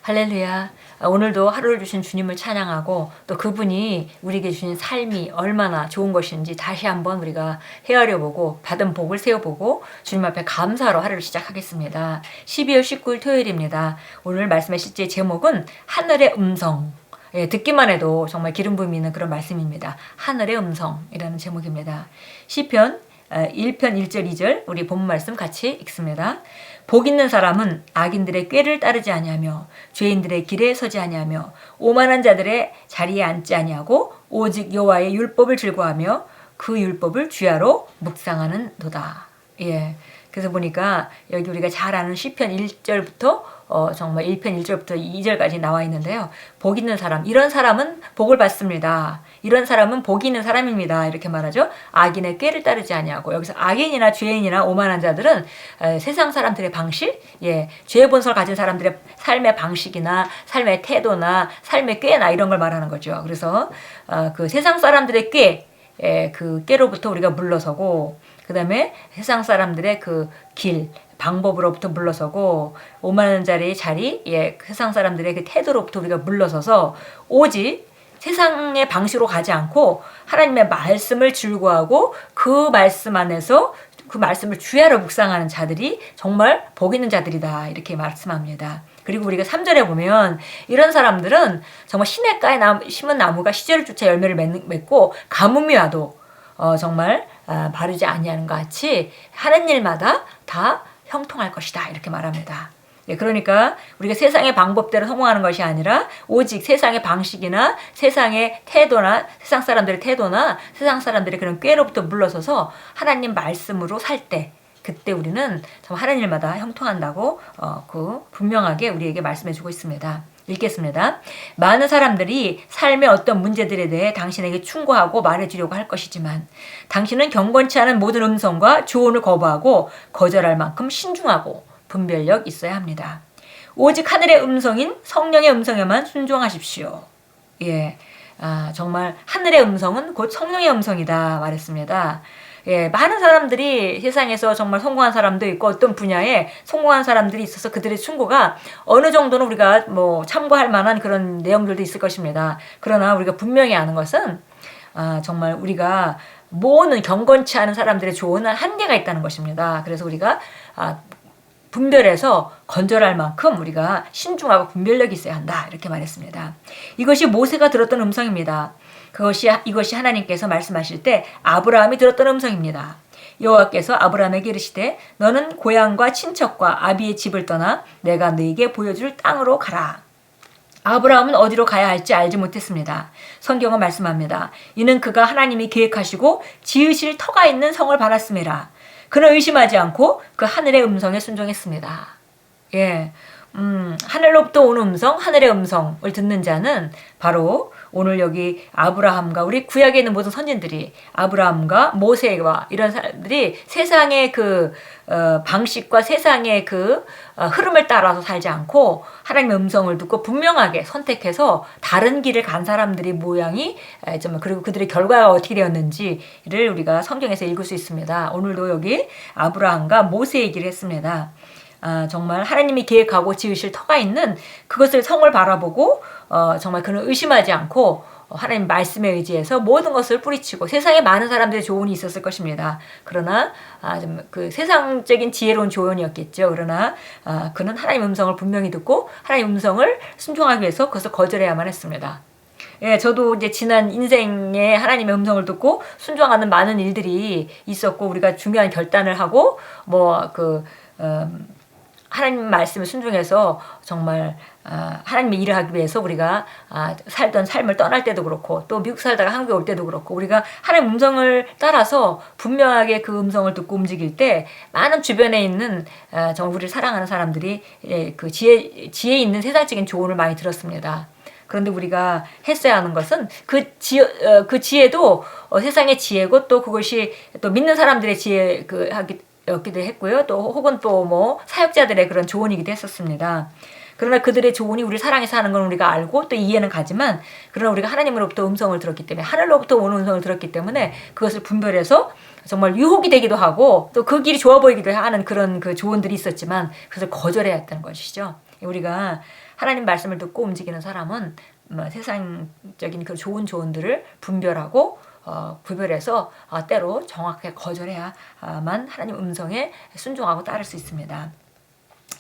할렐루야. 오늘도 하루를 주신 주님을 찬양하고 또 그분이 우리에게 주신 삶이 얼마나 좋은 것인지 다시 한번 우리가 헤아려보고 받은 복을 세워보고 주님 앞에 감사로 하루를 시작하겠습니다. 12월 19일 토요일입니다. 오늘 말씀의 실제 제목은 하늘의 음성. 예, 듣기만 해도 정말 기름 부음이 있는 그런 말씀입니다. 하늘의 음성이라는 제목입니다. 시편 1편 1절 2절 우리 본 말씀 같이 읽습니다. 복 있는 사람은 악인들의 꾀를 따르지 아니하며 죄인들의 길에 서지 아니하며 오만한 자들의 자리에 앉지 아니하고 오직 여호와의 율법을 즐거워하며 그 율법을 주야로 묵상하는도다. 예. 그래서 보니까 여기 우리가 잘 아는 시편 1절부터 정말 1편 1절부터 2절까지 나와 있는데요. 복 있는 사람, 이런 사람은 복을 받습니다. 이런 사람은 복이 있는 사람입니다. 이렇게 말하죠. 악인의 꾀를 따르지 아니하고, 여기서 악인이나 죄인이나 오만한 자들은 세상 사람들의 방식, 죄의 본성을 가진 사람들의 삶의 방식이나 삶의 태도나 삶의 꾀나 이런 걸 말하는 거죠. 그래서 그 세상 사람들의 그 꾀로부터 우리가 물러서고, 그 다음에 세상 사람들의 그 길, 방법으로부터 물러서고, 오만한 자리의 자리, 세상 사람들의 그 태도로부터 우리가 물러서서 오직 세상의 방식으로 가지 않고 하나님의 말씀을 즐거워하고 그 말씀 안에서 그 말씀을 주야로 묵상하는 자들이 정말 복 있는 자들이다, 이렇게 말씀합니다. 그리고 우리가 3절에 보면 이런 사람들은 정말 시냇가에 심은 나무가 시절을 쫓아 열매를 맺고 가뭄이 와도 정말 바르지 아니하는 것 같이 하는 일마다 다 형통할 것이다, 이렇게 말합니다. 그러니까 우리가 세상의 방법대로 성공하는 것이 아니라 오직 세상의 방식이나 세상의 태도나 세상 사람들의 태도나 세상 사람들의 그런 꾀로부터 물러서서 하나님 말씀으로 살 때, 그때 우리는 정말 하는 일마다 형통한다고 그 분명하게 우리에게 말씀해주고 있습니다. 읽겠습니다. 많은 사람들이 삶의 어떤 문제들에 대해 당신에게 충고하고 말해주려고 할 것이지만 당신은 경건치 않은 모든 음성과 조언을 거부하고 거절할 만큼 신중하고 분별력 있어야 합니다. 오직 하늘의 음성인 성령의 음성에만 순종하십시오. 정말 하늘의 음성은 곧 성령의 음성이다 말했습니다. 많은 사람들이 세상에서 정말 성공한 사람도 있고 어떤 분야에 성공한 사람들이 있어서 그들의 충고가 어느 정도는 우리가 참고할 만한 그런 내용들도 있을 것입니다. 그러나 우리가 분명히 아는 것은 정말 우리가 모으는 경건치 않은 사람들의 조언은 한계가 있다는 것입니다. 그래서 우리가 분별해서 건절할 만큼 우리가 신중하고 분별력이 있어야 한다, 이렇게 말했습니다. 이것이 모세가 들었던 음성입니다. 이것이 하나님께서 말씀하실 때 아브라함이 들었던 음성입니다. 여호와께서 아브라함에게 이르시되 너는 고향과 친척과 아비의 집을 떠나 내가 너에게 보여줄 땅으로 가라. 아브라함은 어디로 가야 할지 알지 못했습니다. 성경은 말씀합니다. 이는 그가 하나님이 계획하시고 지으실 터가 있는 성을 바랐음이라. 그는 의심하지 않고 그 하늘의 음성에 순종했습니다. 하늘로부터 오는 음성, 하늘의 음성을 듣는 자는 바로 오늘 여기 아브라함과 우리 구약에 있는 모든 선진들이, 아브라함과 모세와 이런 사람들이 세상의 그 방식과 세상의 그 흐름을 따라서 살지 않고 하나님의 음성을 듣고 분명하게 선택해서 다른 길을 간 사람들의 모양이, 그리고 그들의 결과가 어떻게 되었는지를 우리가 성경에서 읽을 수 있습니다. 오늘도 여기 아브라함과 모세 얘기를 했습니다. 정말 하나님이 계획하고 지으실 터가 있는 그것을 성을 바라보고 정말 그는 의심하지 않고 하나님 말씀에 의지해서 모든 것을 뿌리치고, 세상에 많은 사람들의 조언이 있었을 것입니다. 그러나 그 세상적인 지혜로운 조언이었겠죠. 그러나 그는 하나님 음성을 분명히 듣고 하나님 음성을 순종하기 위해서 그것을 거절해야만 했습니다. 저도 이제 지난 인생에 하나님의 음성을 듣고 순종하는 많은 일들이 있었고, 우리가 중요한 결단을 하고 하나님 말씀에 순종해서 정말 하나님의 일을 하기 위해서 우리가 살던 삶을 떠날 때도 그렇고, 또 미국 살다가 한국에 올 때도 그렇고, 우리가 하나님 음성을 따라서 분명하게 그 음성을 듣고 움직일 때 많은 주변에 있는 정말 우리를 사랑하는 사람들이 그 지혜 있는 세상적인 조언을 많이 들었습니다. 그런데 우리가 했어야 하는 것은 그 지혜도 세상의 지혜고, 또 그것이 또 믿는 사람들의 지혜 였기도 했고요. 또 혹은 또 사역자들의 그런 조언이기도 했었습니다. 그러나 그들의 조언이 우리 사랑해서 하는 건 우리가 알고 또 이해는 가지만, 그러나 우리가 하나님으로부터 음성을 들었기 때문에, 하늘로부터 오는 음성을 들었기 때문에 그것을 분별해서 정말 유혹이 되기도 하고 또 그 길이 좋아 보이기도 하는 그런 그 조언들이 있었지만 그것을 거절해야 했다는 것이죠. 우리가 하나님 말씀을 듣고 움직이는 사람은 세상적인 그 좋은 조언들을 분별하고 구별해서 때로 정확하게 거절해야만 하나님 음성에 순종하고 따를 수 있습니다.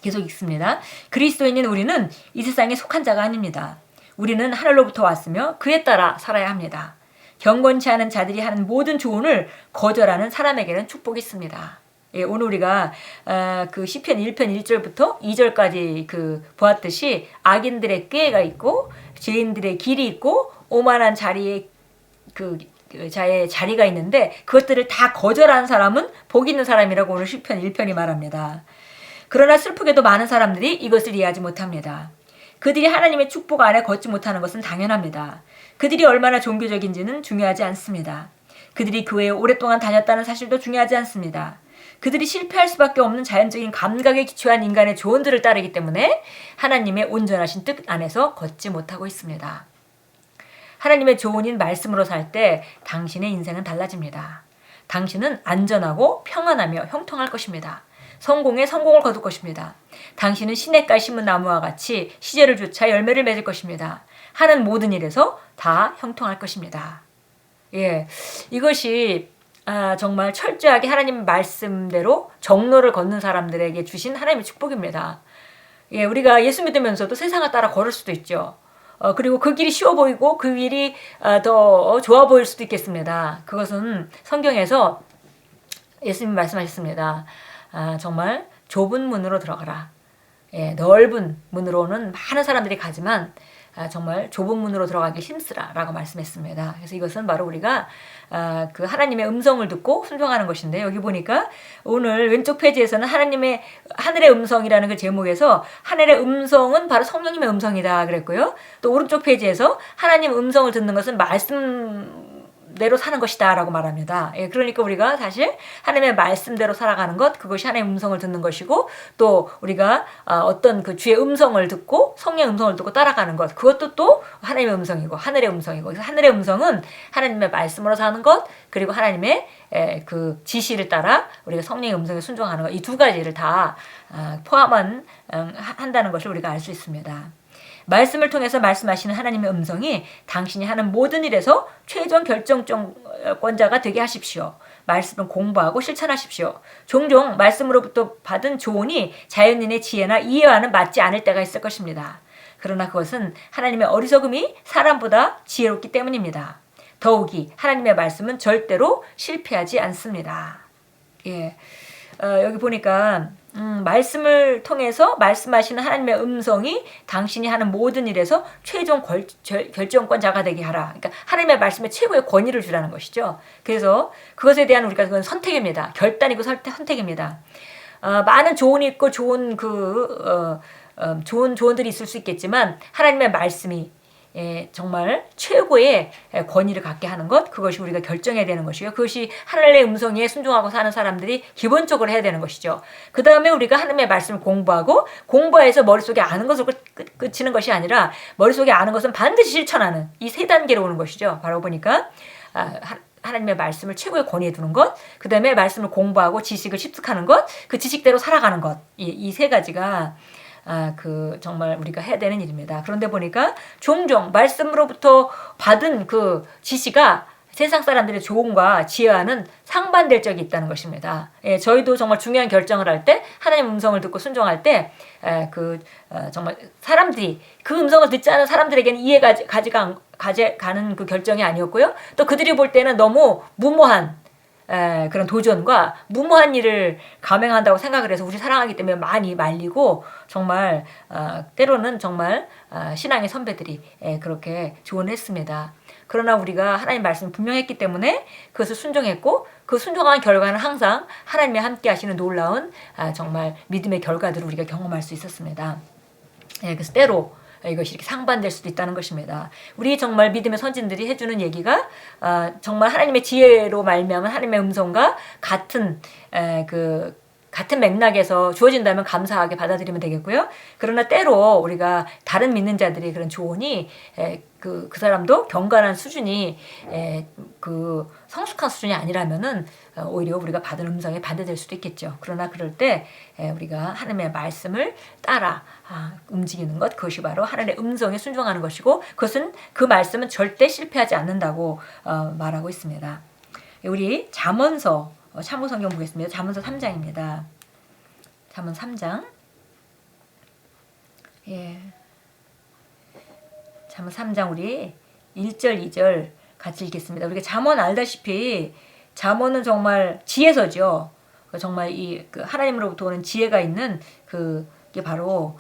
계속 읽습니다. 그리스도인인 우리는 이 세상에 속한 자가 아닙니다. 우리는 하늘로부터 왔으며 그에 따라 살아야 합니다. 경건치 않은 자들이 하는 모든 조언을 거절하는 사람에게는 축복이 있습니다. 예, 오늘 우리가 그 시편 1편 1절부터 2절까지 보았듯이 악인들의 꾀가 있고 죄인들의 길이 있고 오만한 자리에 자의 자리가 있는데 그것들을 다 거절한 사람은 복 있는 사람이라고 오늘 시편 1편이 말합니다. 그러나 슬프게도 많은 사람들이 이것을 이해하지 못합니다. 그들이 하나님의 축복 안에 걷지 못하는 것은 당연합니다. 그들이 얼마나 종교적인지는 중요하지 않습니다. 그들이 교회에 오랫동안 다녔다는 사실도 중요하지 않습니다. 그들이 실패할 수밖에 없는 자연적인 감각에 기초한 인간의 조언들을 따르기 때문에 하나님의 온전하신 뜻 안에서 걷지 못하고 있습니다. 하나님의 조언인 말씀으로 살 때 당신의 인생은 달라집니다. 당신은 안전하고 평안하며 형통할 것입니다. 성공에 성공을 거둘 것입니다. 당신은 시냇가에 심은 나무와 같이 시절을 쫓아 열매를 맺을 것입니다. 하는 모든 일에서 다 형통할 것입니다. 예, 이것이 정말 철저하게 하나님 말씀대로 정로를 걷는 사람들에게 주신 하나님의 축복입니다. 예, 우리가 예수 믿으면서도 세상을 따라 걸을 수도 있죠. 그리고 그 길이 쉬워 보이고 그 길이 더 좋아 보일 수도 있겠습니다. 그것은 성경에서 예수님이 말씀하셨습니다. 정말 좁은 문으로 들어가라. 예, 넓은 문으로는 많은 사람들이 가지만 정말 좁은 문으로 들어가기 힘쓰라 라고 말씀했습니다. 그래서 이것은 바로 우리가 그 하나님의 음성을 듣고 순종하는 것인데, 여기 보니까 오늘 왼쪽 페이지에서는 하나님의 하늘의 음성이라는 그 제목에서 하늘의 음성은 바로 성령님의 음성이다 그랬고요. 또 오른쪽 페이지에서 하나님 음성을 듣는 것은 말씀대로 사는 것이다 라고 말합니다. 예, 그러니까 우리가 사실 하나님의 말씀대로 살아가는 것, 그것이 하나님의 음성을 듣는 것이고, 또 우리가 어떤 그 주의 음성을 듣고 성령의 음성을 듣고 따라가는 것, 그것도 또 하나님의 음성이고 하늘의 음성이고, 그래서 하늘의 음성은 하나님의 말씀으로 사는 것, 그리고 하나님의 그 지시를 따라 우리가 성령의 음성에 순종하는 것, 이 두 가지를 다 포함한 한다는 것을 우리가 알 수 있습니다. 말씀을 통해서 말씀하시는 하나님의 음성이 당신이 하는 모든 일에서 최종 결정권자가 되게 하십시오. 말씀을 공부하고 실천하십시오. 종종 말씀으로부터 받은 조언이 자연인의 지혜나 이해와는 맞지 않을 때가 있을 것입니다. 그러나 그것은 하나님의 어리석음이 사람보다 지혜롭기 때문입니다. 더욱이 하나님의 말씀은 절대로 실패하지 않습니다. 예, 여기 보니까 말씀을 통해서 말씀하시는 하나님의 음성이 당신이 하는 모든 일에서 최종 결정권자가 되게 하라. 그러니까 하나님의 말씀에 최고의 권위를 주라는 것이죠. 그래서 그것에 대한 우리가 그건 선택입니다. 결단이고 선택입니다. 많은 조언이 있고 좋은 좋은 조언들이 있을 수 있겠지만 하나님의 말씀이 정말 최고의 권위를 갖게 하는 것, 그것이 우리가 결정해야 되는 것이고요. 그것이 하나님의 음성에 순종하고 사는 사람들이 기본적으로 해야 되는 것이죠. 그 다음에 우리가 하나님의 말씀을 공부해서 머릿속에 아는 것을 그치는 것이 아니라 머릿속에 아는 것은 반드시 실천하는 이 세 단계로 오는 것이죠. 바로 보니까 하나님의 말씀을 최고의 권위에 두는 것, 그 다음에 말씀을 공부하고 지식을 습득하는 것, 그 지식대로 살아가는 것, 이 세 가지가 정말 우리가 해야 되는 일입니다. 그런데 보니까 종종 말씀으로부터 받은 그 지시가 세상 사람들의 조언과 지혜와는 상반될 적이 있다는 것입니다. 예, 저희도 정말 중요한 결정을 할 때, 하나님 음성을 듣고 순종할 때, 정말 사람들이 그 음성을 듣지 않은 사람들에게는 이해가 가져가는 그 결정이 아니었고요. 또 그들이 볼 때는 너무 무모한 그런 도전과 무모한 일을 감행한다고 생각을 해서 우리 사랑하기 때문에 많이 말리고, 정말 때로는 정말 신앙의 선배들이 그렇게 조언했습니다. 그러나 우리가 하나님 말씀이 분명했기 때문에 그것을 순종했고, 그 순종한 결과는 항상 하나님이 함께 하시는 놀라운 정말 믿음의 결과들을 우리가 경험할 수 있었습니다. 그래서 때로 이것이 이렇게 상반될 수도 있다는 것입니다. 우리 정말 믿음의 선진들이 해주는 얘기가 정말 하나님의 지혜로 말미암은 하나님의 음성과 같은 같은 맥락에서 주어진다면 감사하게 받아들이면 되겠고요. 그러나 때로 우리가 다른 믿는 자들이 그런 조언이 그 사람도 경건한 수준이 그 성숙한 수준이 아니라면은 오히려 우리가 받은 음성에 반대될 수도 있겠죠. 그러나 그럴 때 우리가 하나님의 말씀을 따라 움직이는 것, 그것이 바로 하나님의 음성에 순종하는 것이고, 그것은 그 말씀은 절대 실패하지 않는다고 말하고 있습니다. 우리 잠언서 참고 성경 보겠습니다. 잠언서 3장입니다. 잠언 3장. 잠언 3장 우리 1절 2절 같이 읽겠습니다. 우리가 잠언 알다시피 잠언은 정말 지혜서죠. 정말 그 하나님으로부터 오는 지혜가 있는 그게 바로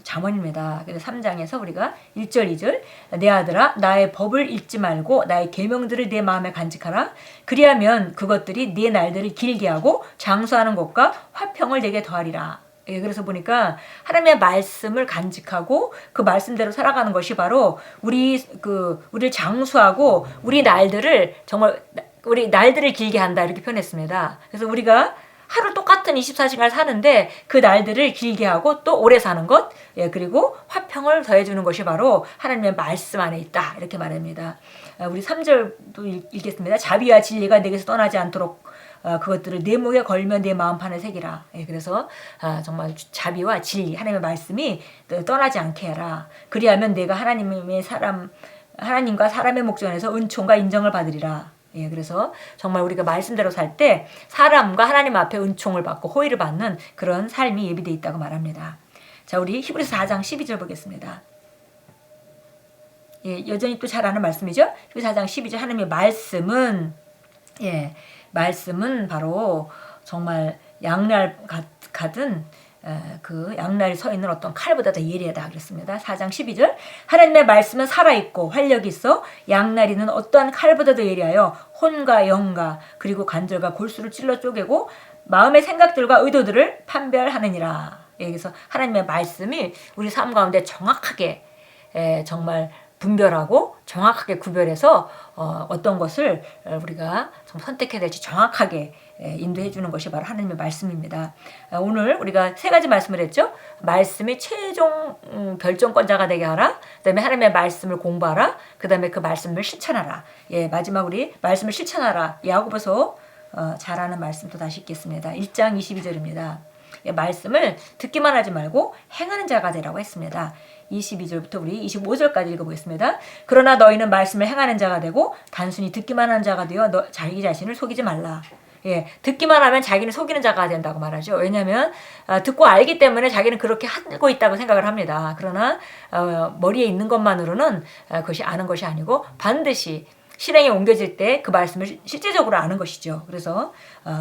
잠언입니다. 그래서 3장에서 우리가 1절 2절 내 아들아 나의 법을 읽지 말고 나의 계명들을 내 마음에 간직하라. 그리하면 그것들이 네 날들을 길게 하고 장수하는 것과 화평을 내게 더하리라. 그래서 보니까 하나님의 말씀을 간직하고 그 말씀대로 살아가는 것이 바로 우리를 장수하고 우리 날들을 길게 한다, 이렇게 표현했습니다. 그래서 우리가 하루 똑같은 24시간을 사는데 그 날들을 길게 하고 또 오래 사는 것, 그리고 화평을 더해주는 것이 바로 하나님의 말씀 안에 있다, 이렇게 말합니다. 우리 3절도 읽겠습니다. 자비와 진리가 내게서 떠나지 않도록 그것들을 내 목에 걸면 내 마음판에 새기라. 그래서 정말 자비와 진리, 하나님의 말씀이 떠나지 않게 해라. 그리하면 내가 하나님과 사람의 목전에서 은총과 인정을 받으리라. 그래서 정말 우리가 말씀대로 살 때 사람과 하나님 앞에 은총을 받고 호의를 받는 그런 삶이 예비되어 있다고 말합니다. 자, 우리 히브리서 4장 12절 보겠습니다. 여전히 또 잘 아는 말씀이죠. 히브리서 4장 12절 하나님의 말씀은 바로 정말 양날 같은 그 양날이 서 있는 어떤 칼보다 더 예리하다 그랬습니다. 4장 12절 하나님의 말씀은 살아있고 활력이 있어 양날이는 어떠한 칼보다 더 예리하여 혼과 영과 그리고 관절과 골수를 찔러 쪼개고 마음의 생각들과 의도들을 판별하느니라. 여기서 하나님의 말씀이 우리 삶 가운데 정확하게 정말 분별하고 정확하게 구별해서 어떤 것을 우리가 선택해야 될지 정확하게 인도해 주는 것이 바로 하나님의 말씀입니다. 오늘 우리가 세 가지 말씀을 했죠. 말씀이 최종 결정권자가 되게 하라. 그다음에 하나님의 말씀을 공부하라. 그다음에 그 말씀을 실천하라. 마지막 우리 말씀을 실천하라. 야고보서 잘 아는 말씀 또 다시 읽겠습니다. 1장 22절입니다. 말씀을 듣기만 하지 말고 행하는 자가 되라고 했습니다. 22절부터 우리 25절까지 읽어보겠습니다. 그러나 너희는 말씀을 행하는 자가 되고 단순히 듣기만 하는 자가 되어 자기 자신을 속이지 말라. 듣기만 하면 자기는 속이는 자가 된다고 말하죠. 왜냐하면 듣고 알기 때문에 자기는 그렇게 하고 있다고 생각을 합니다. 그러나 머리에 있는 것만으로는 그것이 아는 것이 아니고 반드시 실행에 옮겨질 때 그 말씀을 실제적으로 아는 것이죠. 그래서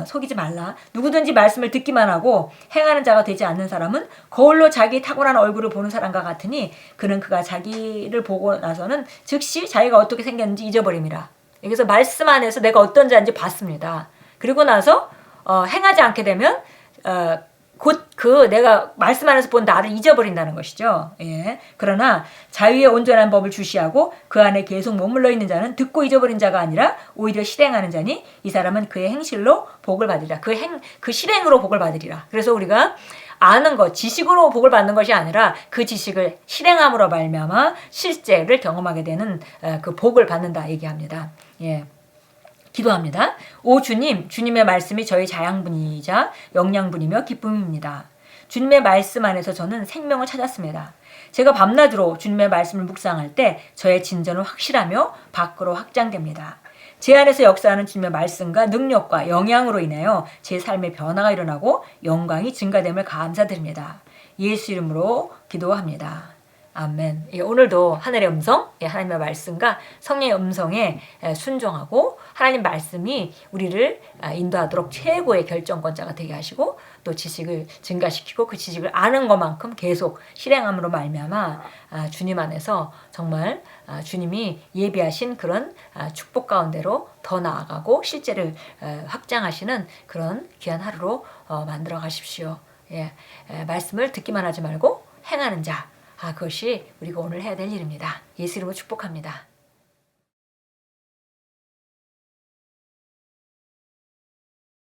속이지 말라. 누구든지 말씀을 듣기만 하고 행하는 자가 되지 않는 사람은 거울로 자기 탁월한 얼굴을 보는 사람과 같으니 그가 자기를 보고 나서는 즉시 자기가 어떻게 생겼는지 잊어버립니다. 여기서 말씀 안에서 내가 어떤 자인지 봤습니다. 그리고 나서 행하지 않게 되면 곧 내가 말씀 안에서 본 나를 잊어버린다는 것이죠. 그러나 자유의 온전한 법을 주시하고 그 안에 계속 머물러 있는 자는 듣고 잊어버린 자가 아니라 오히려 실행하는 자니 이 사람은 그의 행실로 복을 받으리라. 그 실행으로 복을 받으리라. 그래서 우리가 아는 것, 지식으로 복을 받는 것이 아니라 그 지식을 실행함으로 말미암아 실제를 경험하게 되는 그 복을 받는다 얘기합니다. 기도합니다. 오 주님, 주님의 말씀이 저희 자양분이자 영양분이며 기쁨입니다. 주님의 말씀 안에서 저는 생명을 찾았습니다. 제가 밤낮으로 주님의 말씀을 묵상할 때 저의 진전은 확실하며 밖으로 확장됩니다. 제 안에서 역사하는 주님의 말씀과 능력과 영향으로 인하여 제 삶의 변화가 일어나고 영광이 증가됨을 감사드립니다. 예수 이름으로 기도합니다. 아멘. 오늘도 하늘의 음성, 하나님의 말씀과 성령의 음성에 순종하고 하나님 말씀이 우리를 인도하도록 최고의 결정권자가 되게 하시고 또 지식을 증가시키고 그 지식을 아는 것만큼 계속 실행함으로 말미암아 주님 안에서 정말 주님이 예비하신 그런 축복 가운데로 더 나아가고 실제를 확장하시는 그런 귀한 하루로 만들어 가십시오. 말씀을 듣기만 하지 말고 행하는 자. 그것이 우리가 오늘 해야 될 일입니다. 예수 이름으로 축복합니다.